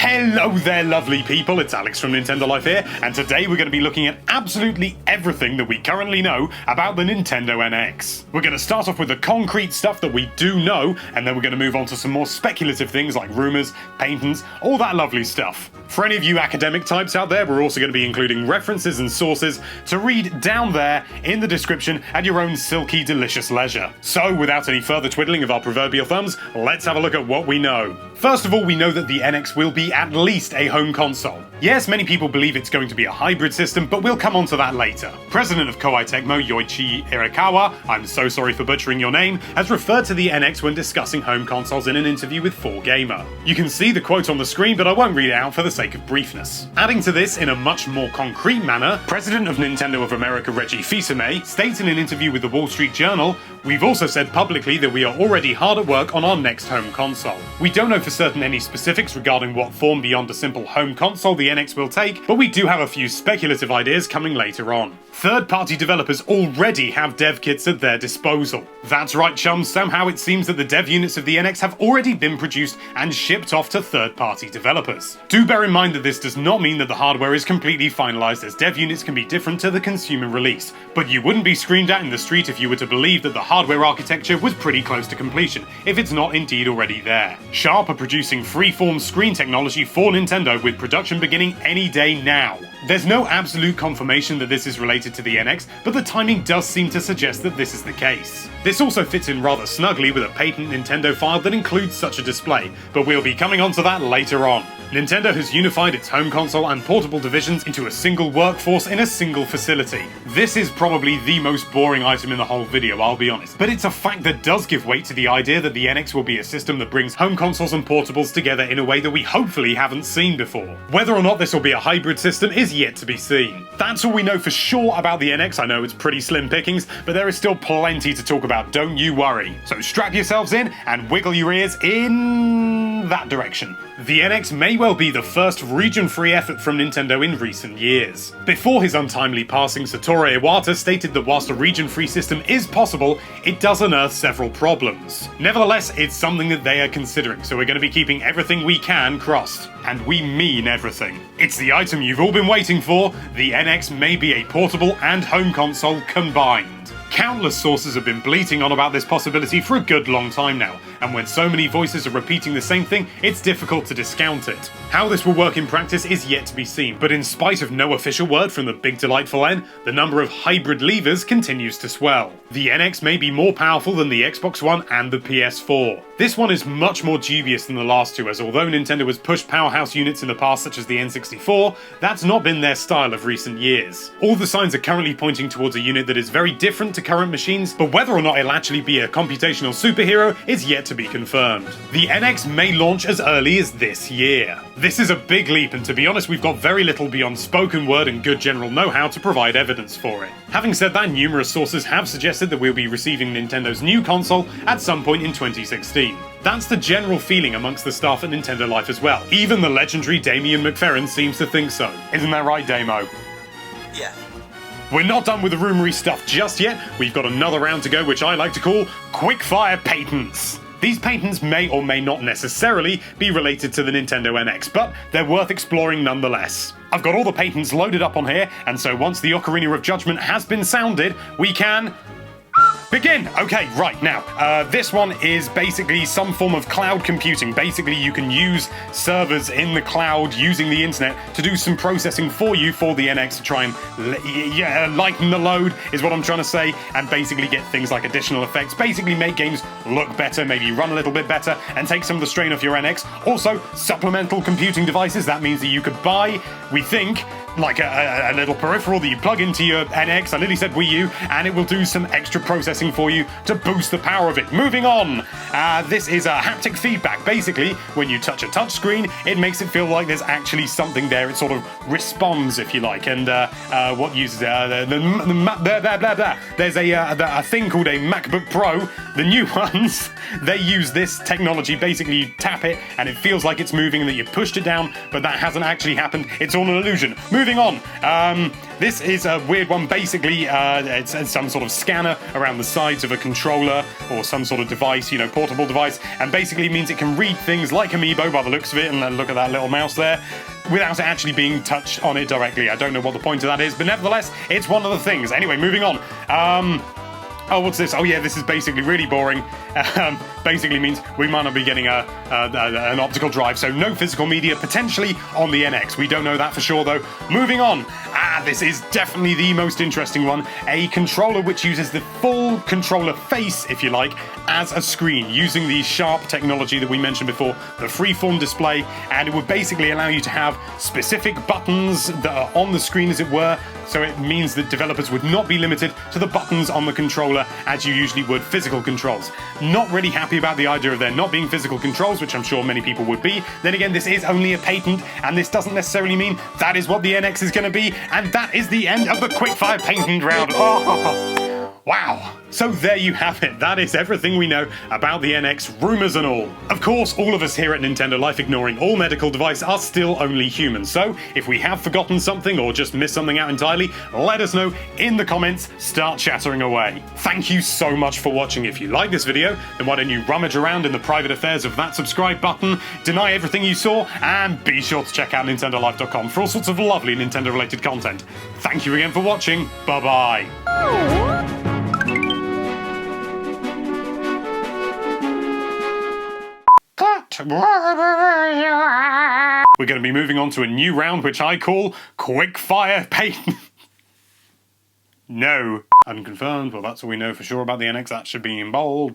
Hello there, lovely people, it's Alex from Nintendo Life here, and today we're going to be looking at absolutely everything that we currently know about the Nintendo NX. We're going to start off with the concrete stuff that we do know, and then we're going to move on to some more speculative things like rumours, paintings, all that lovely stuff. For any of you academic types out there, we're also going to be including references and sources to read down there in the description at your own silky, delicious leisure. So, without any further twiddling of our proverbial thumbs, let's have a look at what we know. First of all, we know that the NX will be at least a home console. Yes, many people believe it's going to be a hybrid system, but we'll come on to that later. President of Koei Tecmo, Yoichi Irakawa, I'm so sorry for butchering your name, has referred to the NX when discussing home consoles in an interview with 4Gamer. You can see the quote on the screen, but I won't read it out for the sake of briefness. Adding to this, in a much more concrete manner, President of Nintendo of America Reggie Fils-Aimé states in an interview with the Wall Street Journal, "We've also said publicly that we are already hard at work on our next home console. We don't know for certain any specifics regarding what form beyond a simple home console the NX will take, but we do have a few speculative ideas coming later on." Third-party developers already have dev kits at their disposal. That's right, chums, somehow it seems that the dev units of the NX have already been produced and shipped off to third-party developers. Do bear in mind that this does not mean that the hardware is completely finalized, as dev units can be different to the consumer release, but you wouldn't be screamed at in the street if you were to believe that the hardware architecture was pretty close to completion, if it's not indeed already there. Sharp are producing freeform screen technology for Nintendo, with production beginning any day now. There's no absolute confirmation that this is related to the NX, but the timing does seem to suggest that this is the case. This also fits in rather snugly with a patent Nintendo filed that includes such a display, but we'll be coming on to that later on. Nintendo has unified its home console and portable divisions into a single workforce in a single facility. This is probably the most boring item in the whole video, I'll be honest, but it's a fact that does give weight to the idea that the NX will be a system that brings home consoles and portables together in a way that we hopefully haven't seen before. Whether or not this will be a hybrid system is yet to be seen. That's all we know for sure about the NX. I know it's pretty slim pickings, but there is still plenty to talk about, don't you worry. So strap yourselves in and wiggle your ears in that direction. The NX may well be the first region-free effort from Nintendo in recent years. Before his untimely passing, Satoru Iwata stated that whilst a region-free system is possible, it does unearth several problems. Nevertheless, it's something that they are considering, so we're going to be keeping everything we can crossed. And we mean everything. It's the item you've all been waiting for. The NX may be a portable and home console combined. Countless sources have been bleating on about this possibility for a good long time now, and when so many voices are repeating the same thing, it's difficult to discount it. How this will work in practice is yet to be seen, but in spite of no official word from the big delightful N, the number of hybrid levers continues to swell. The NX may be more powerful than the Xbox One and the PS4. This one is much more dubious than the last two, as although Nintendo has pushed powerhouse units in the past such as the N64, that's not been their style of recent years. All the signs are currently pointing towards a unit that is very different to current machines, but whether or not it'll actually be a computational superhero is yet to be confirmed. The NX may launch as early as this year. This is a big leap, and to be honest, we've got very little beyond spoken word and good general know-how to provide evidence for it. Having said that, numerous sources have suggested that we'll be receiving Nintendo's new console at some point in 2016. That's the general feeling amongst the staff at Nintendo Life as well. Even the legendary Damien McFerrin seems to think so. Isn't that right, Damo? Yeah. We're not done with the rumory stuff just yet. We've got another round to go, which I like to call quickfire patents. These patents may or may not necessarily be related to the Nintendo NX, but they're worth exploring nonetheless. I've got all the patents loaded up on here, and so once the Ocarina of Judgment has been sounded, we can begin! Okay, right, now, this one is basically some form of cloud computing. Basically, you can use servers in the cloud using the internet to do some processing for you for the NX to try and lighten the load, is what I'm trying to say, and basically get things like additional effects, basically make games look better, maybe run a little bit better, and take some of the strain off your NX. Also, supplemental computing devices, that means that you could buy, we think, like a little peripheral that you plug into your NX, I nearly said Wii U, and it will do some extra processing for you to boost the power of it. Moving on, this is a haptic feedback. Basically, when you touch a touchscreen, it makes it feel like there's actually something there. It sort of responds, if you like, and what uses there's a thing called a MacBook Pro, the new ones, they use this technology. Basically, you tap it, and it feels like it's moving and that you pushed it down, but that hasn't actually happened. It's all an illusion. Moving moving on. This is a weird one. Basically, it's some sort of scanner around the sides of a controller or some sort of device, you know, portable device, and basically means it can read things like Amiibo by the looks of it, and look at that little mouse there, without actually being touched on it directly. I don't know what the point of that is, but nevertheless, it's one of the things. Anyway, moving on. Oh, what's this? Oh yeah, this is basically really boring. Basically means we might not be getting an optical drive, so no physical media potentially on the NX. We don't know that for sure though. Moving on. This is definitely the most interesting one. A controller which uses the full controller face, if you like, as a screen, using the Sharp technology that we mentioned before, the freeform display, and it would basically allow you to have specific buttons that are on the screen, as it were. So it means that developers would not be limited to the buttons on the controller as you usually would physical controls. Not really happy about the idea of there not being physical controls, which I'm sure many people would be. Then again, this is only a patent, and this doesn't necessarily mean that is what the NX is going to be, and that is the end of the quickfire patent round. Oh, wow. So there you have it. That is everything we know about the NX, rumours and all. Of course, all of us here at Nintendo Life, ignoring all medical devices, are still only human. So if we have forgotten something or just missed something out entirely, let us know in the comments. Start chattering away. Thank you so much for watching. If you like this video, then why don't you rummage around in the private affairs of that subscribe button, deny everything you saw, and be sure to check out nintendolife.com for all sorts of lovely Nintendo related content. Thank you again for watching. Bye-bye. We're going to be moving on to a new round which I call Quickfire Patent. No. Unconfirmed. Well, that's all we know for sure about the NX. That should be in bold.